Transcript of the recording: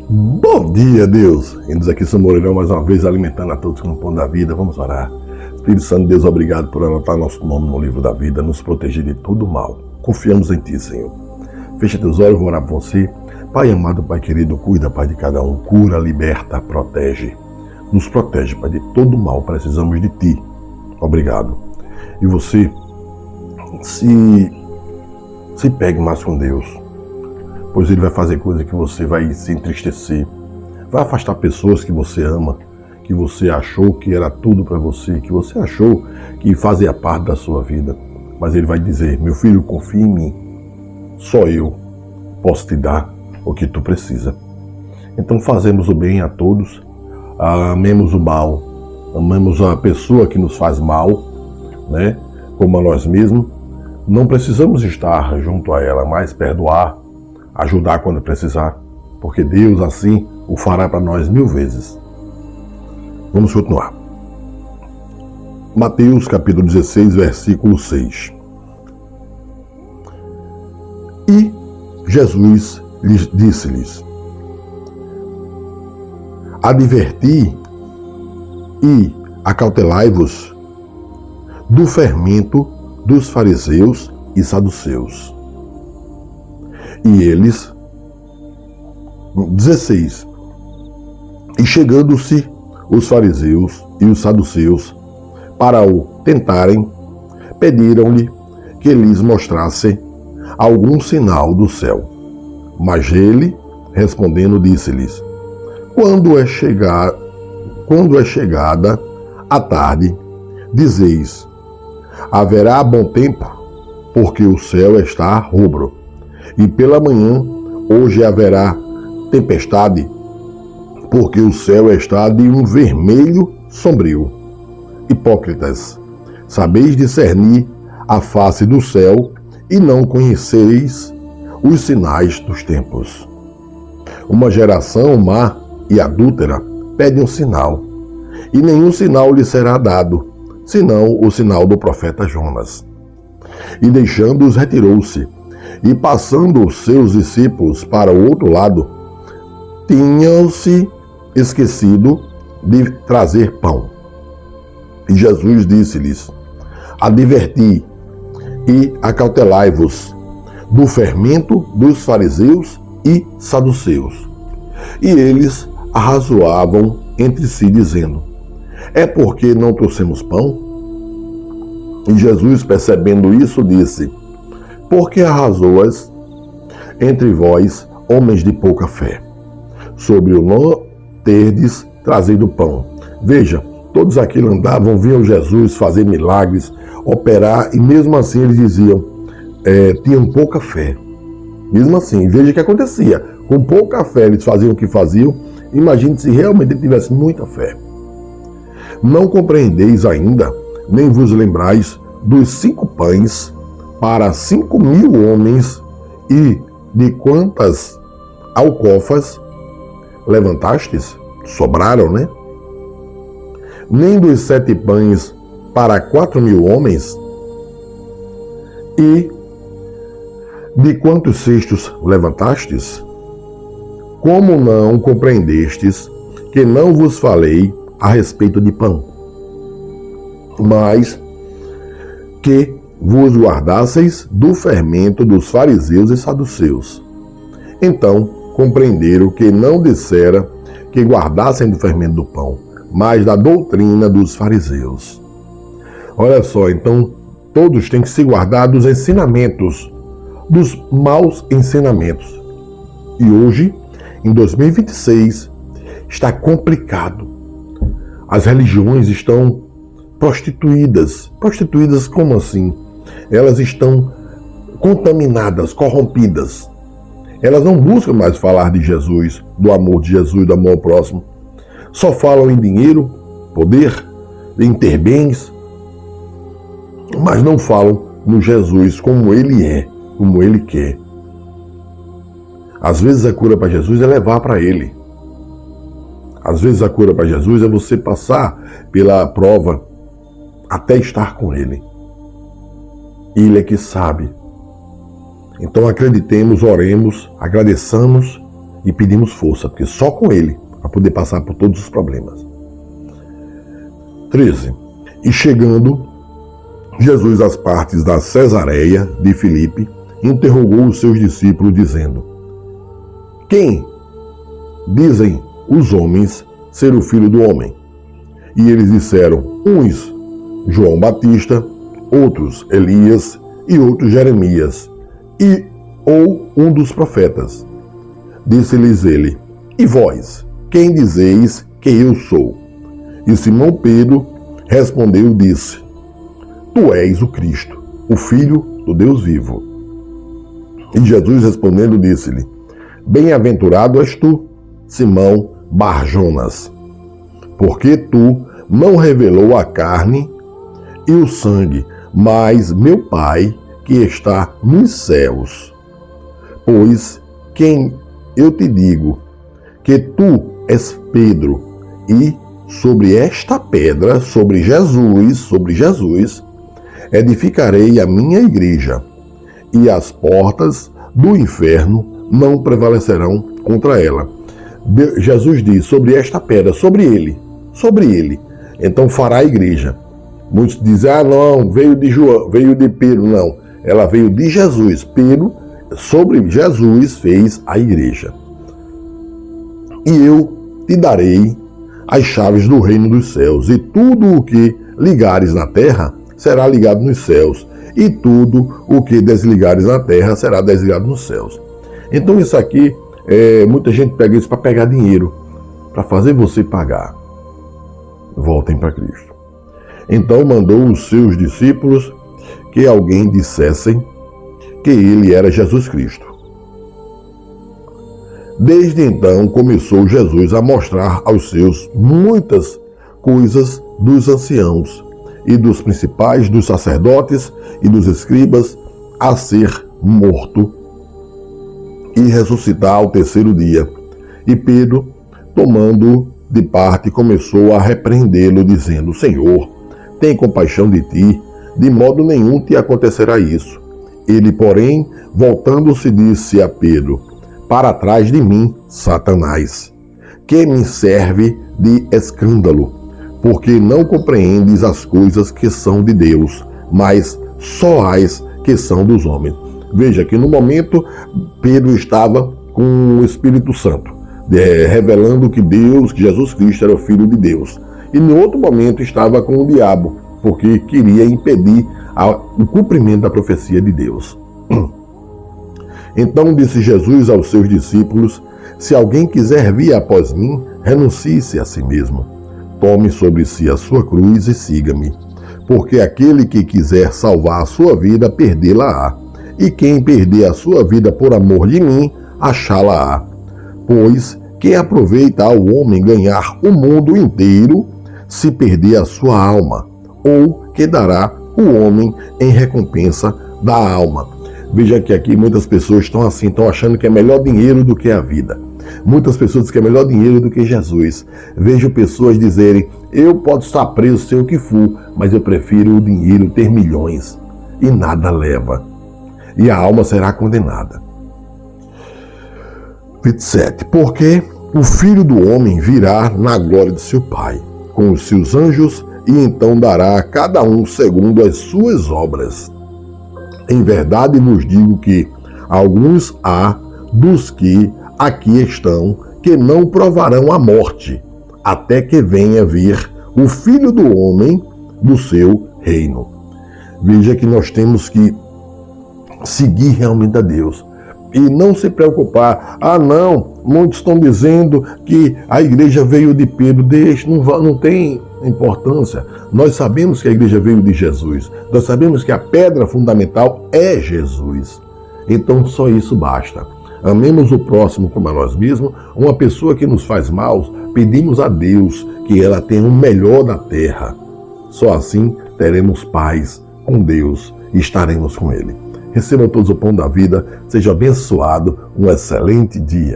Bom dia, Deus! Indo aqui, São Moreirão, mais uma vez alimentando a todos com o pão da vida. Vamos orar. Espírito Santo, Deus, obrigado por anotar nosso nome no livro da vida, nos proteger de todo mal. Confiamos em Ti, Senhor. Fecha teus olhos, vou orar por você. Pai amado, Pai querido, cuida, Pai, de cada um. Cura, liberta, protege. Nos protege, Pai, de todo mal. Precisamos de Ti. Obrigado. E você, se pegue mais com Deus, pois Ele vai fazer coisas que você vai se entristecer. Vai afastar pessoas que você ama, que você achou que era tudo para você, que você achou que fazia parte da sua vida. Mas Ele vai dizer: meu filho, confia em mim. Só eu posso te dar o que tu precisa. Então fazemos o bem a todos, amemos o mal, amemos a pessoa que nos faz mal, né? Como a nós mesmos. Não precisamos estar junto a ela, mas perdoar, ajudar quando precisar, porque Deus assim o fará para nós 1000 vezes. Vamos continuar. Mateus capítulo 16, versículo 6. E Jesus disse-lhes: adverti e acautelai-vos do fermento dos fariseus e saduceus. E eles, 16, e chegando-se os fariseus e os saduceus para o tentarem, pediram-lhe que lhes mostrasse algum sinal do céu. Mas ele, respondendo, disse-lhes: quando é chegada a tarde, dizeis: haverá bom tempo, porque o céu está rubro. E pela manhã, hoje haverá tempestade, porque o céu está de um vermelho sombrio. Hipócritas, sabeis discernir a face do céu e não conheceis os sinais dos tempos. Uma geração má e adúltera pede um sinal, e nenhum sinal lhe será dado, senão o sinal do profeta Jonas. E deixando-os, retirou-se, e passando os seus discípulos para o outro lado, tinham-se esquecido de trazer pão. E Jesus disse-lhes: adverti e acautelai-vos do fermento dos fariseus e saduceus. E eles arrazoavam entre si, dizendo: é porque não trouxemos pão? E Jesus, percebendo isso, disse: por que arrazoas entre vós, homens de pouca fé, sobre o não terdes trazido pão? Veja, todos aqueles andavam, viam Jesus fazer milagres, operar, e mesmo assim eles diziam, tinham pouca fé. Mesmo assim, veja o que acontecia. Com pouca fé eles faziam o que faziam. Imagine se realmente ele tivesse muita fé. Não compreendeis ainda, nem vos lembrais dos 5 pães para 5.000 homens, e de quantas alcofas levantastes? Sobraram, né? Nem dos 7 pães para 4.000 homens? E de quantos cestos levantastes? Como não compreendestes que não vos falei a respeito de pão, mas que vos guardasseis do fermento dos fariseus e saduceus? Então compreenderam que não dissera que guardassem do fermento do pão, mas da doutrina dos fariseus. Olha só, então todos têm que se guardar dos ensinamentos, dos maus ensinamentos. E hoje, em 2026, está complicado. As religiões estão prostituídas. Prostituídas como assim? Elas estão contaminadas, corrompidas. Elas não buscam mais falar de Jesus, do amor de Jesus, do amor ao próximo. Só falam em dinheiro, poder, em ter bens, mas não falam no Jesus como Ele é, como Ele quer. Às vezes a cura para Jesus é levar para Ele. Às vezes a cura para Jesus é você passar pela prova até estar com Ele. Ele é que sabe. Então acreditemos, oremos, agradeçamos e pedimos força, porque só com Ele, para poder passar por todos os problemas. 13. E chegando Jesus às partes da Cesareia de Filipe, interrogou os seus discípulos, dizendo: Quem dizem os homens ser o Filho do Homem? E eles disseram, uns João Batista, outros Elias e outros Jeremias, ou um dos profetas. Disse-lhes ele: E vós, quem dizeis que eu sou? E Simão Pedro respondeu e disse: Tu és o Cristo, o Filho do Deus vivo. E Jesus respondendo disse-lhe: Bem-aventurado és tu, Simão Bar-Jonas, porque tu não revelou a carne e o sangue, mas meu Pai que está nos céus. Pois quem eu te digo que tu és Pedro, e sobre esta pedra, sobre Jesus, edificarei a minha igreja, e as portas do inferno não prevalecerão contra ela. Jesus diz, sobre esta pedra, sobre ele. Então fará a igreja. Muitos dizem, não, veio de João, veio de Pedro. Não, ela veio de Jesus. Pedro, sobre Jesus, fez a igreja. E eu te darei as chaves do reino dos céus, e tudo o que ligares na terra será ligado nos céus, e tudo o que desligares na terra será desligado nos céus. Então isso aqui, muita gente pega isso para pegar dinheiro, para fazer você pagar. Voltem para Cristo. Então mandou os seus discípulos que alguém dissessem que ele era Jesus Cristo. Desde então começou Jesus a mostrar aos seus muitas coisas dos anciãos e dos principais, dos sacerdotes e dos escribas, a ser morto e ressuscitar ao terceiro dia. E Pedro, tomando de parte, começou a repreendê-lo, dizendo: Senhor, tem compaixão de ti, de modo nenhum te acontecerá isso. Ele, porém, voltando-se, disse a Pedro: Para trás de mim, Satanás, que me serve de escândalo, porque não compreendes as coisas que são de Deus, mas só as que são dos homens. Veja que no momento Pedro estava com o Espírito Santo, revelando que Jesus Cristo era o Filho de Deus. E no outro momento estava com o diabo, porque queria impedir o cumprimento da profecia de Deus. Então disse Jesus aos seus discípulos: Se alguém quiser vir após mim, renuncie-se a si mesmo. Tome sobre si a sua cruz e siga-me. Porque aquele que quiser salvar a sua vida, perdê-la-á. E quem perder a sua vida por amor de mim, achá-la-á. Pois que aproveita ao homem ganhar o mundo inteiro, se perder a sua alma? Ou que dará o homem em recompensa da alma? Veja que aqui muitas pessoas estão achando que é melhor dinheiro do que a vida. Muitas pessoas dizem que é melhor dinheiro do que Jesus. Vejo pessoas dizerem: eu posso estar preso, sei o que for, mas eu prefiro o dinheiro, ter milhões. E nada leva. E a alma será condenada. 27. Porque o Filho do Homem virá na glória de seu Pai, com os seus anjos, e então dará a cada um segundo as suas obras. Em verdade vos digo que alguns há dos que aqui estão que não provarão a morte, até que venha vir o Filho do Homem do seu reino. Veja que nós temos que seguir realmente a Deus e não se preocupar. Não, muitos estão dizendo que a igreja veio de Pedro. Deixa, não tem importância. Nós sabemos que a igreja veio de Jesus. Nós sabemos que a pedra fundamental é Jesus. Então só isso basta. Amemos o próximo como a nós mesmos. Uma pessoa que nos faz mal, pedimos a Deus que ela tenha o melhor da terra. Só assim teremos paz com Deus e estaremos com Ele. Recebam todos o pão da vida. Seja abençoado. Um excelente dia.